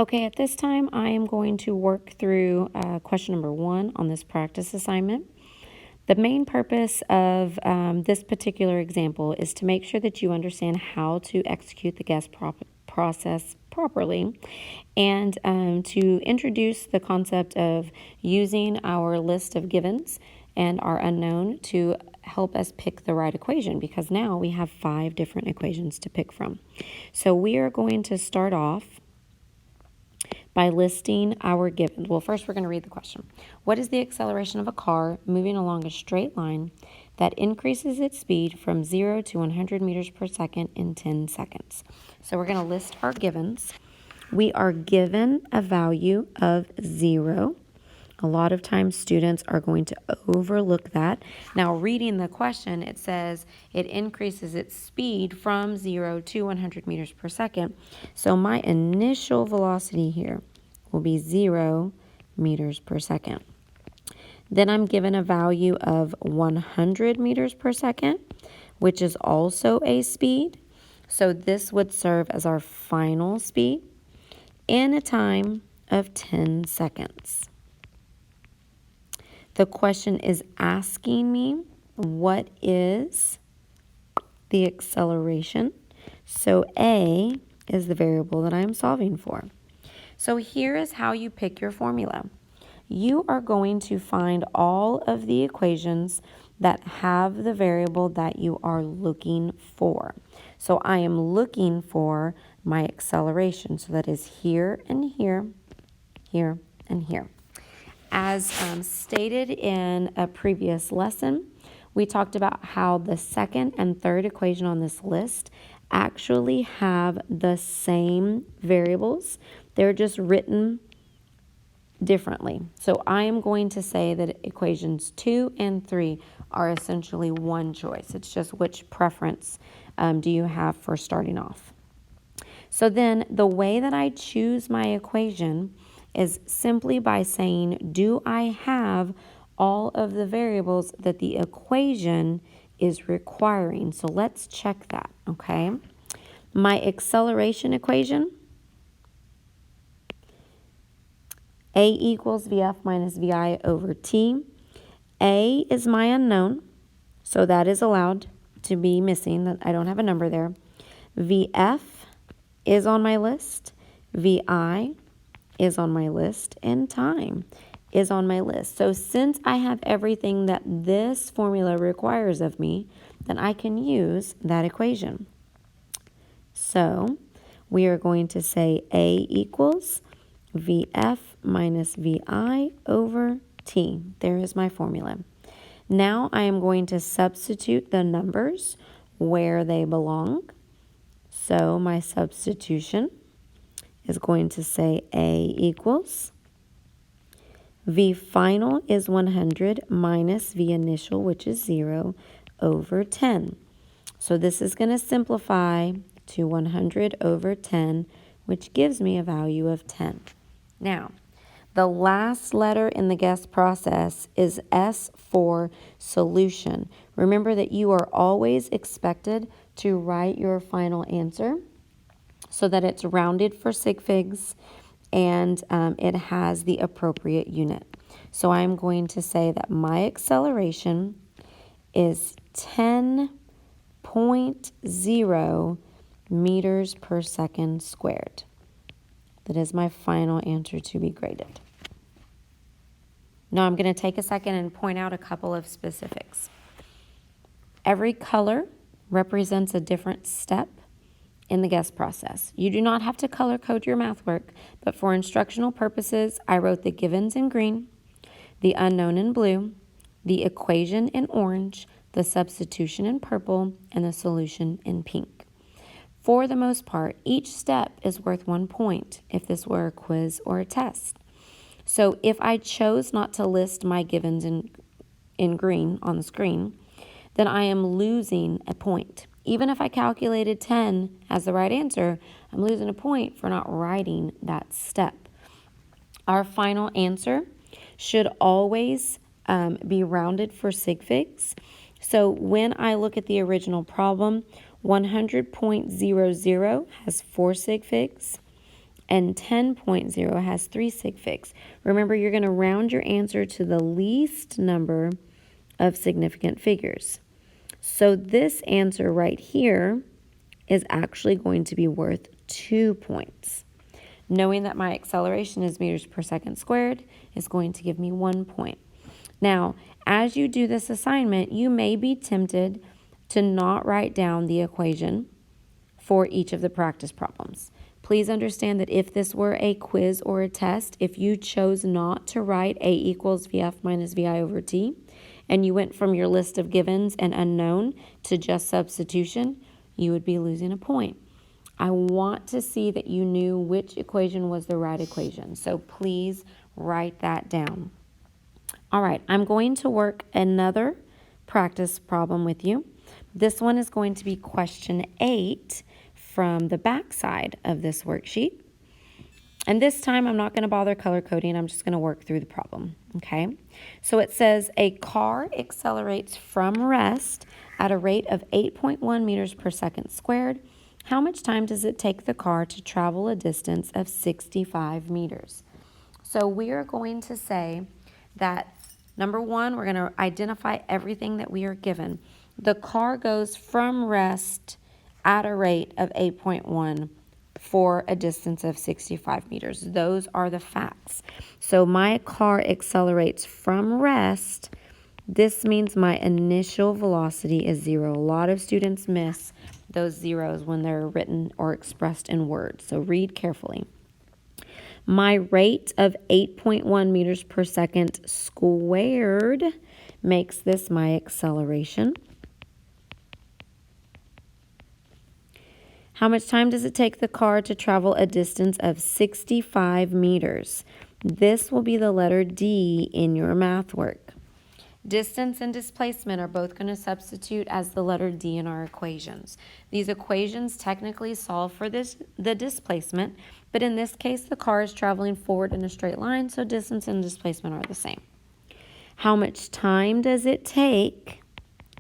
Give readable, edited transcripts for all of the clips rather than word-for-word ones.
Okay, at this time, I am going to work through question number 1 on this practice assignment. The main purpose of this particular example is to make sure that you understand how to execute the guess process properly, and to introduce the concept of using our list of givens and our unknown to help us pick the right equation, because now we have 5 different equations to pick from. So we are going to start off by listing our givens. Well, first we're going to read the question. What is the acceleration of a car moving along a straight line that increases its speed from 0 to 100 meters per second in 10 seconds? So we're going to list our givens. We are given a value of 0. A lot of times students are going to overlook that. Now, reading the question, it says it increases its speed from 0 to 100 meters per second. So my initial velocity here will be 0 meters per second. Then I'm given a value of 100 meters per second, which is also a speed. So this would serve as our final speed in a time of 10 seconds. The question is asking me what is the acceleration. So A is the variable that I'm solving for. So here is how you pick your formula. You are going to find all of the equations that have the variable that you are looking for. So I am looking for my acceleration. So that is here and here, here and here. As stated in a previous lesson, we talked about how the second and third equation on this list actually have the same variables. They're just written differently. So I am going to say that equations 2 and 3 are essentially one choice. It's just which preference do you have for starting off. So then the way that I choose my equation is simply by saying, do I have all of the variables that the equation is requiring? So let's check that, okay? My acceleration equation, A equals VF minus VI over T. A is my unknown, so that is allowed to be missing. I don't have a number there. VF is on my list. VI is on my list, and time is on my list. So since I have everything that this formula requires of me, then I can use that equation. So we are going to say A equals VF minus VI over T. There is my formula. Now I am going to substitute the numbers where they belong. So my substitution is going to say A equals V final is 100 minus V initial, which is 0, over 10. So this is going to simplify to 100 over 10, which gives me a value of 10. Now, the last letter in the guess process is S for solution. Remember that you are always expected to write your final answer so that it's rounded for sig figs and it has the appropriate unit. So I'm going to say that my acceleration is 10.0 meters per second squared. That is my final answer to be graded. Now I'm going to take a second and point out a couple of specifics. Every color represents a different step in the guess process. You do not have to color code your math work, but for instructional purposes, I wrote the givens in green, the unknown in blue, the equation in orange, the substitution in purple, and the solution in pink. For the most part, each step is worth 1 point if this were a quiz or a test. So if I chose not to list my givens in green on the screen, then I am losing a point. Even if I calculated 10 as the right answer, I'm losing a point for not writing that step. Our final answer should always be rounded for sig figs. So when I look at the original problem, 100.00 has 4 sig figs. and 10.0 has 3 sig figs. Remember, you're going to round your answer to the least number of significant figures. So this answer right here is actually going to be worth 2 points. Knowing that my acceleration is meters per second squared is going to give me 1 point. Now, as you do this assignment, you may be tempted to not write down the equation for each of the practice problems. Please understand that if this were a quiz or a test, if you chose not to write A equals VF minus VI over T, and you went from your list of givens and unknown to just substitution, you would be losing a point. I want to see that you knew which equation was the right equation, so please write that down. All right, I'm going to work another practice problem with you. This one is going to be question 8 from the back side of this worksheet. And this time I'm not going to bother color coding, I'm just going to work through the problem, okay? So it says a car accelerates from rest at a rate of 8.1 meters per second squared. How much time does it take the car to travel a distance of 65 meters? So we are going to say that, number one, we're going to identify everything that we are given. The car goes from rest at a rate of 8.1 for a distance of 65 meters. Those are the facts. So my car accelerates from rest. This means my initial velocity is 0. A lot of students miss those zeros when they're written or expressed in words, so read carefully. My rate of 8.1 meters per second squared makes this my acceleration. How much time does it take the car to travel a distance of 65 meters? This will be the letter D in your math work. Distance and displacement are both going to substitute as the letter D in our equations. These equations technically solve for the displacement, but in this case the car is traveling forward in a straight line, so distance and displacement are the same. How much time does it take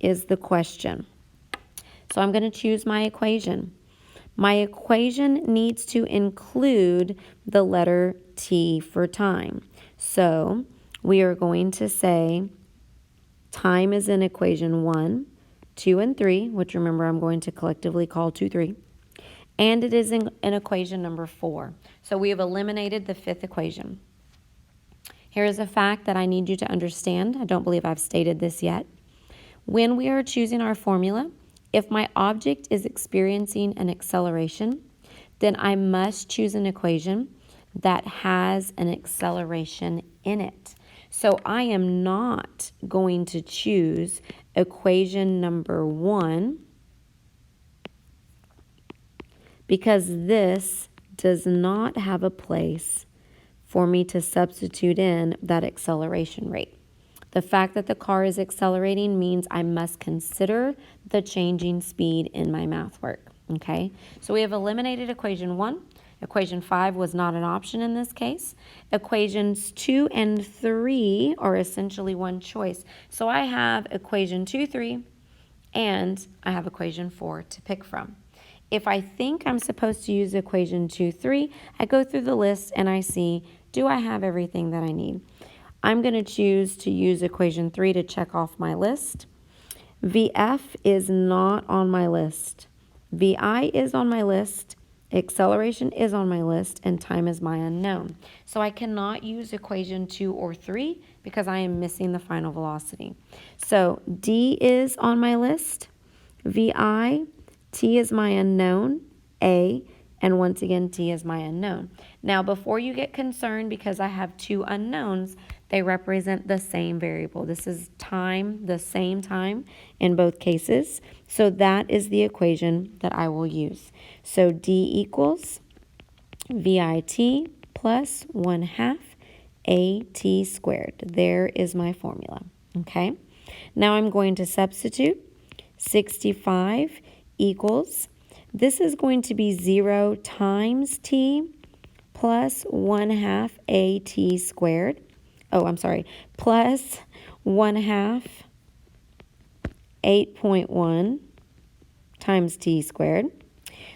is the question. So I'm going to choose my equation. My equation needs to include the letter T for time. So we are going to say time is in equation 1, 2, and 3, which remember I'm going to collectively call 2, 3. And it is in equation number 4. So we have eliminated the fifth equation. Here is a fact that I need you to understand. I don't believe I've stated this yet. When we are choosing our formula, if my object is experiencing an acceleration, then I must choose an equation that has an acceleration in it. So I am not going to choose equation number 1 because this does not have a place for me to substitute in that acceleration rate. The fact that the car is accelerating means I must consider the changing speed in my math work, okay? So we have eliminated equation 1. Equation 5 was not an option in this case. Equations 2 and 3 are essentially one choice. So I have equation 2, 3, and I have equation 4 to pick from. If I think I'm supposed to use equation 2, 3, I go through the list and I see, do I have everything that I need? I'm going to choose to use equation 3 to check off my list. VF is not on my list. VI is on my list. Acceleration is on my list, and time is my unknown. So I cannot use equation 2 or 3 because I am missing the final velocity. So D is on my list. VI, T is my unknown, A, and once again, T is my unknown. Now, before you get concerned because I have 2 unknowns, they represent the same variable. This is time, the same time in both cases. So that is the equation that I will use. So D equals VIT plus 1/2 AT squared. There is my formula, okay? Now I'm going to substitute. 65 equals, this is going to be 0 times T plus 1/2 AT squared. Oh, I'm sorry, plus 1/2 8.1 times T squared.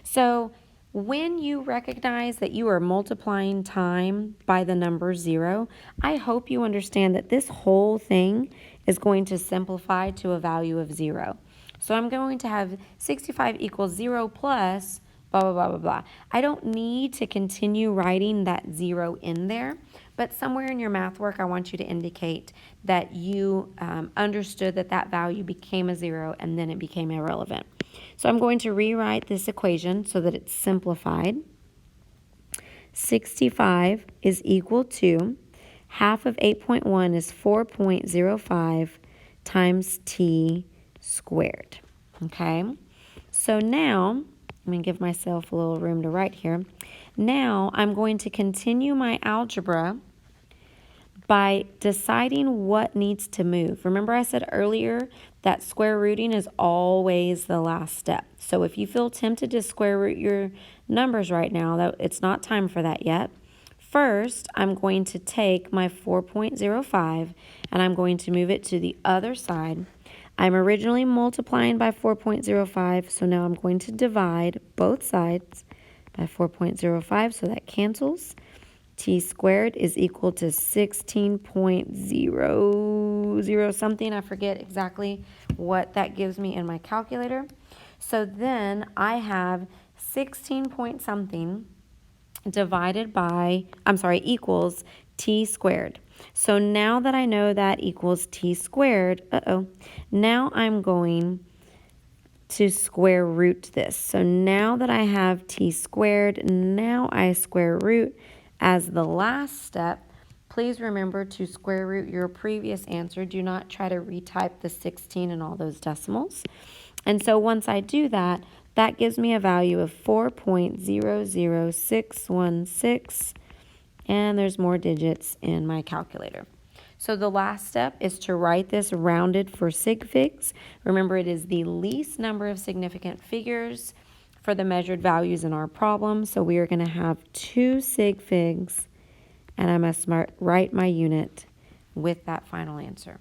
So When you recognize that you are multiplying time by the number 0, I hope you understand that this whole thing is going to simplify to a value of 0. So I'm going to have 65 equals 0 plus blah, blah, blah, blah, blah. I don't need to continue writing that 0 in there, but somewhere in your math work, I want you to indicate that you understood that that value became a 0 and then it became irrelevant. So I'm going to rewrite this equation so that it's simplified. 65 is equal to half of 8.1 is 4.05 times t squared. Okay, so now, let me give myself a little room to write here. Now I'm going to continue my algebra by deciding what needs to move. Remember I said earlier that square rooting is always the last step. So if you feel tempted to square root your numbers right now, it's not time for that yet. First, I'm going to take my 4.05 and I'm going to move it to the other side. I'm originally multiplying by 4.05, so now I'm going to divide both sides by 4.05, so that cancels. T squared is equal to 16.00 something. I forget exactly what that gives me in my calculator. So then I have 16 point something divided by, equals t squared. So now that I know that equals t squared, now I'm going to square root this. So now that I have t squared, now I square root. As the last step, please remember to square root your previous answer. Do not try to retype the 16 and all those decimals. And so once I do that, that gives me a value of 4.00616, and there's more digits in my calculator. So the last step is to write this rounded for sig figs. Remember, it is the least number of significant figures for the measured values in our problem. So we are going to have 2 sig figs, and I must write my unit with that final answer.